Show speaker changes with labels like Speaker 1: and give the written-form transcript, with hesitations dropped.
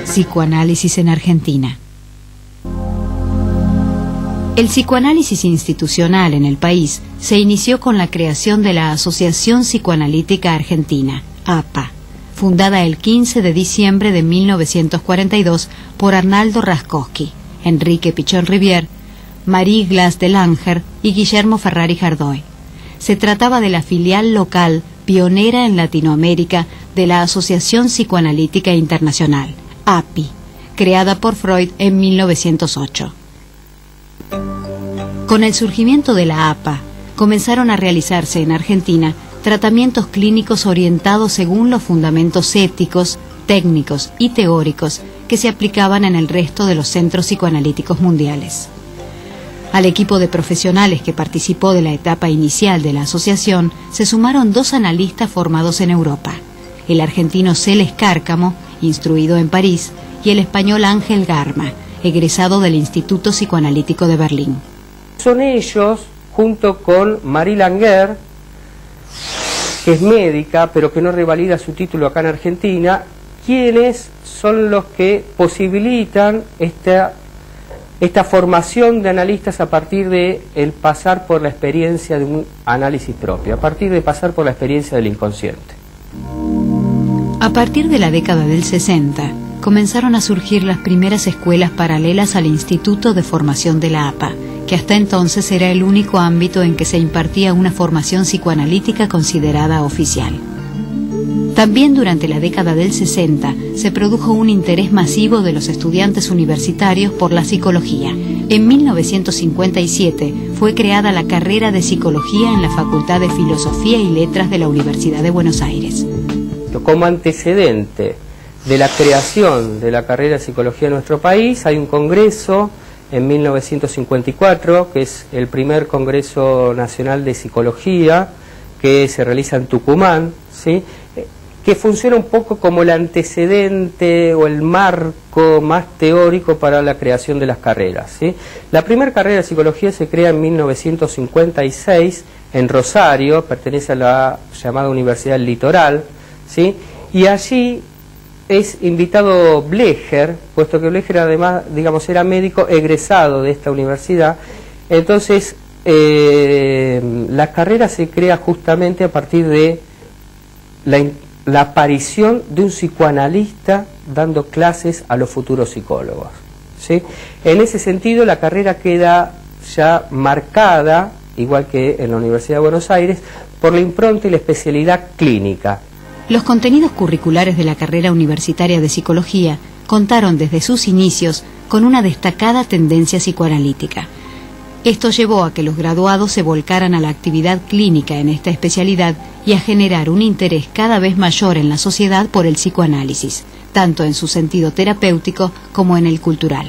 Speaker 1: Psicoanálisis en Argentina. El psicoanálisis institucional en el país se inició con la creación de la Asociación Psicoanalítica Argentina, APA, fundada el 15 de diciembre de 1942 por Arnaldo Raskowski, Enrique Pichón Rivière, Marie Glas de Langer y Guillermo Ferrari Jardoy. Se trataba de la filial local pionera en Latinoamérica de la Asociación Psicoanalítica Internacional, API, creada por Freud en 1908. Con el surgimiento de la APA, comenzaron a realizarse en Argentina tratamientos clínicos orientados según los fundamentos éticos, técnicos y teóricos que se aplicaban en el resto de los centros psicoanalíticos mundiales. Al equipo de profesionales que participó de la etapa inicial de la asociación se sumaron 2 analistas formados en Europa, el argentino Celes Cárcamo, instruido en París, y el español Ángel Garma, egresado del Instituto Psicoanalítico de Berlín.
Speaker 2: Son ellos, junto con Marie Langer, que es médica, pero que no revalida su título acá en Argentina, quienes son los que posibilitan esta formación de analistas a partir de el pasar por la experiencia de un análisis propio, a partir de pasar por la experiencia del inconsciente.
Speaker 1: A partir de la década del 60, comenzaron a surgir las primeras escuelas paralelas al Instituto de Formación de la APA, que hasta entonces era el único ámbito en que se impartía una formación psicoanalítica considerada oficial. También durante la década del 60 se produjo un interés masivo de los estudiantes universitarios por la psicología. En 1957 fue creada la carrera de Psicología en la Facultad de Filosofía y Letras de la Universidad de Buenos Aires.
Speaker 2: Como antecedente de la creación de la carrera de Psicología en nuestro país, hay un congreso en 1954, que es el primer Congreso Nacional de Psicología, que se realiza en Tucumán, ¿sí?, que funciona un poco como el antecedente o el marco más teórico para la creación de las carreras, ¿sí? La primera carrera de Psicología se crea en 1956 en Rosario, pertenece a la llamada Universidad del Litoral, ¿sí?, y allí es invitado Blecher, puesto que Blecher además, digamos, era médico egresado de esta universidad. Entonces la carrera se crea justamente a partir de la aparición de un psicoanalista dando clases a los futuros psicólogos, ¿sí? En ese sentido la carrera queda ya marcada, igual que en la Universidad de Buenos Aires, por la impronta y la especialidad clínica.
Speaker 1: Los contenidos curriculares de la carrera universitaria de Psicología contaron desde sus inicios con una destacada tendencia psicoanalítica. Esto llevó a que los graduados se volcaran a la actividad clínica en esta especialidad y a generar un interés cada vez mayor en la sociedad por el psicoanálisis, tanto en su sentido terapéutico como en el cultural.